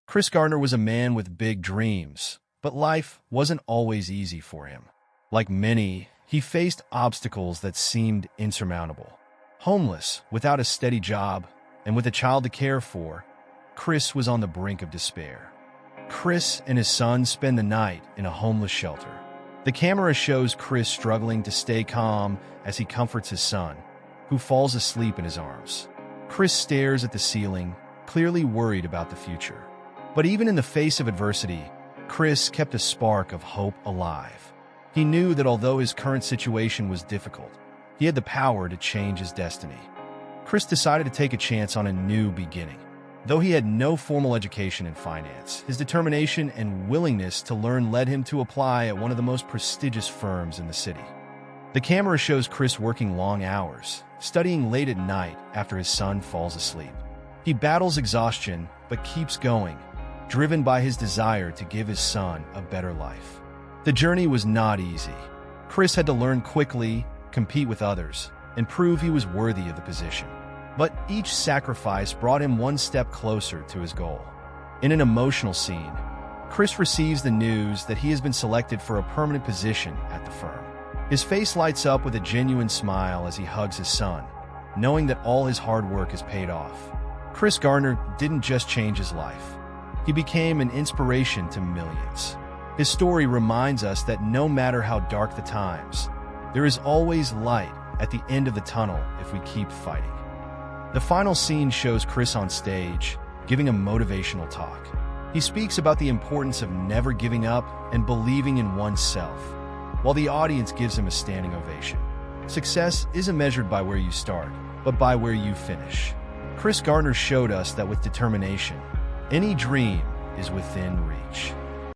Chris Gardner was a man with big dreams, but life wasn't always easy for him. Like many, he faced obstacles that seemed insurmountable. Homeless, without a steady job, and with a child to care for, Chris was on the brink of despair. Chris and his son spend the night in a homeless shelter. The camera shows Chris struggling to stay calm as he comforts his son, who falls asleep in his arms. Chris stares at the ceiling, clearly worried about the future. But even in the face of adversity, Chris kept a spark of hope alive. He knew that although his current situation was difficult, he had the power to change his destiny. Chris decided to take a chance on a new beginning. Though he had no formal education in finance, his determination and willingness to learn led him to apply at one of the most prestigious firms in the city. The camera shows Chris working long hours, studying late at night after his son falls asleep. He battles exhaustion but keeps going, driven by his desire to give his son a better life. The journey was not easy. Chris had to learn quickly, compete with others, and prove he was worthy of the position. But each sacrifice brought him one step closer to his goal. In an emotional scene, Chris receives the news that he has been selected for a permanent position at the firm. His face lights up with a genuine smile as he hugs his son, knowing that all his hard work has paid off. Chris Gardner didn't just change his life. He became an inspiration to millions. His story reminds us that no matter how dark the times, there is always light at the end of the tunnel if we keep fighting. The final scene shows Chris on stage, giving a motivational talk. He speaks about the importance of never giving up and believing in oneself, while the audience gives him a standing ovation. Success isn't measured by where you start, but by where you finish. Chris Gardner showed us that with determination, any dream is within reach.